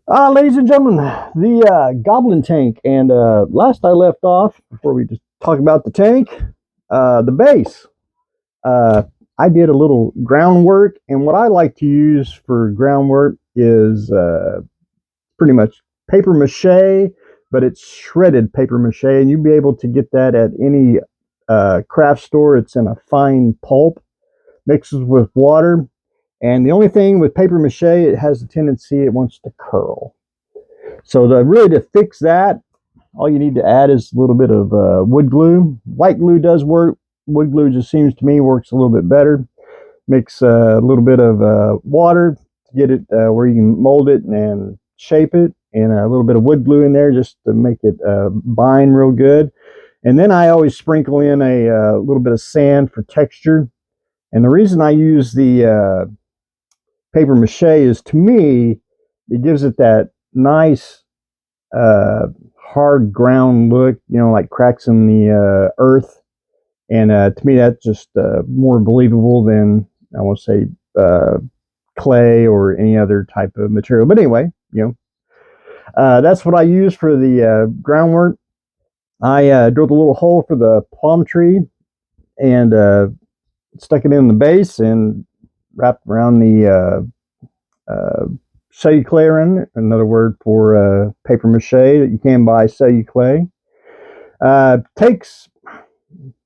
Ladies and gentlemen, the Goblin Tank. And last I left off, before we just talk about the tank, the base. Uh, I did a little groundwork, and what I like to use for groundwork is pretty much paper mache, but it's shredded paper mache, and you'll be able to get that at any craft store. It's in a fine pulp, mixes with water, and the only thing with paper mache, it has a tendency it wants to curl. So to fix that, all you need to add is a little bit of wood glue. White glue does work. Wood glue just seems to me works a little bit better. Mix a little bit of water to get it where you can mold it and shape it, and a little bit of wood glue in there just to make it bind real good. And then I always sprinkle in a little bit of sand for texture. And the reason I use the paper mache is, to me, it gives it that nice uh, hard ground look, like cracks in the earth. And to me, that's just more believable than, I want to say, clay or any other type of material. But anyway, that's what I use for the groundwork. I drilled a little hole for the palm tree and stuck it in the base and wrapped around the celluclare, another word for paper mache that you can buy celluclare. Takes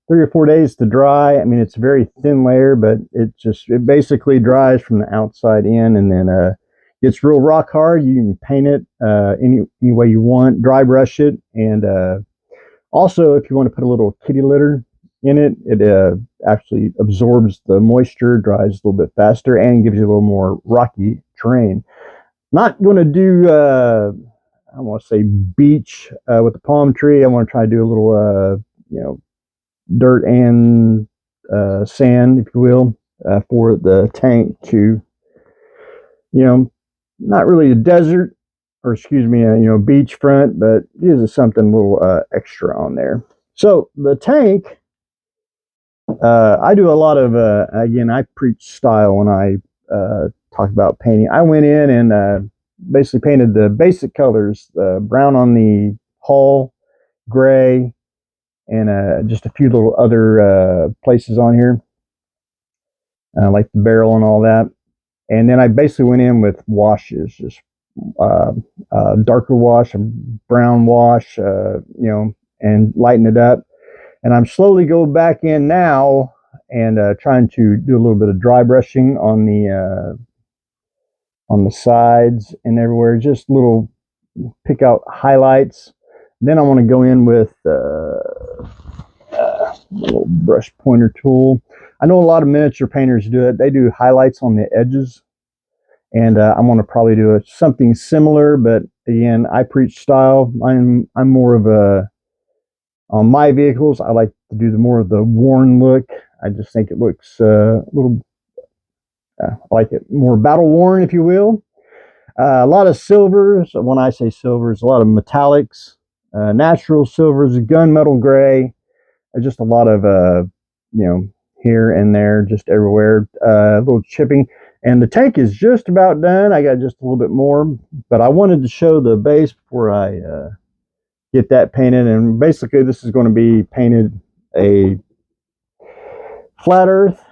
3 or 4 days to dry. I mean, it's a very thin layer, but it basically dries from the outside in, and then gets real rock hard. You can paint it any way you want, dry brush it, and also if you want to put a little kitty litter in it, it actually absorbs the moisture, dries a little bit faster, and gives you a little more rocky terrain. Not going to do I want to say beach with the palm tree. I want to try to do a little dirt and sand, if you will, for the tank to, not really a desert, or excuse me, beachfront, but uses something a little extra on there. So the tank, I do a lot of, again, I preach style when I talk about painting. I went in and basically painted the basic colors, brown on the hull, gray, and just a few little other places on here, like the barrel and all that. And then I basically went in with washes, just uh, darker wash, a brown wash, and lighten it up. And I'm slowly going back in now and trying to do a little bit of dry brushing on the sides and everywhere, just little pick out highlights. Then I want to go in with little brush pointer tool. I know a lot of miniature painters do it. They do highlights on the edges, and I'm going to probably do something similar. But again, I preach style. I'm more of a, on my vehicles, I like to do the more of the worn look. I just think it looks a little, I like it more battle worn, if you will. A lot of silvers. When I say silvers, a lot of metallics, natural silvers, gunmetal gray, just a lot of here and there, just everywhere, a little chipping. And the tank is just about done. I got just a little bit more, but I wanted to show the base before I get that painted. And basically, this is going to be painted a flat earth,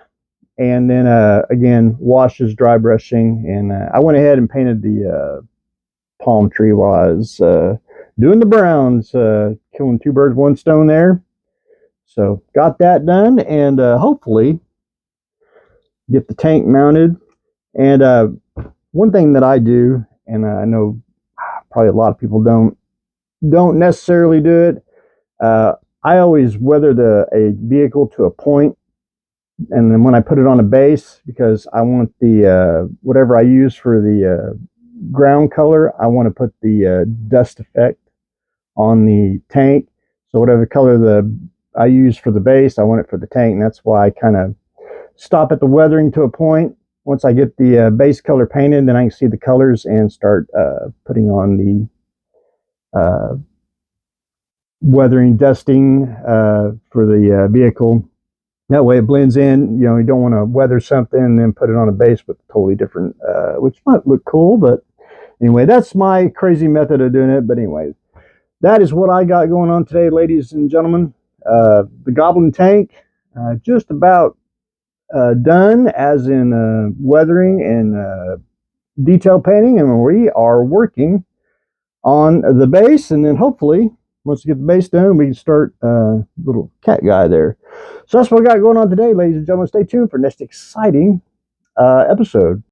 and then again, washes, dry brushing. And I went ahead and painted the palm tree while I was doing the browns, killing two birds, one stone there. So got that done, and hopefully get the tank mounted. And one thing that I do, and I know probably a lot of people don't necessarily do it. I always weather a vehicle to a point, and then when I put it on a base, because I want the whatever I use for the ground color, I want to put the dust effect on the tank. So whatever color I use for the base, I want it for the tank, and that's why I kind of stop at the weathering to a point. Once I get the base color painted, then I can see the colors and start putting on the weathering, dusting for the vehicle. That way it blends in. You don't want to weather something and then put it on a base with totally different, which might look cool, but Anyway, that's my crazy method of doing it. But anyway, that is what I got going on today, ladies and gentlemen. The Goblin Tank, just about done, as in weathering and detail painting, and we are working on the base, and then hopefully once we get the base done, we can start little cat guy there. So that's what we got going on today, ladies and gentlemen. Stay tuned for next exciting episode.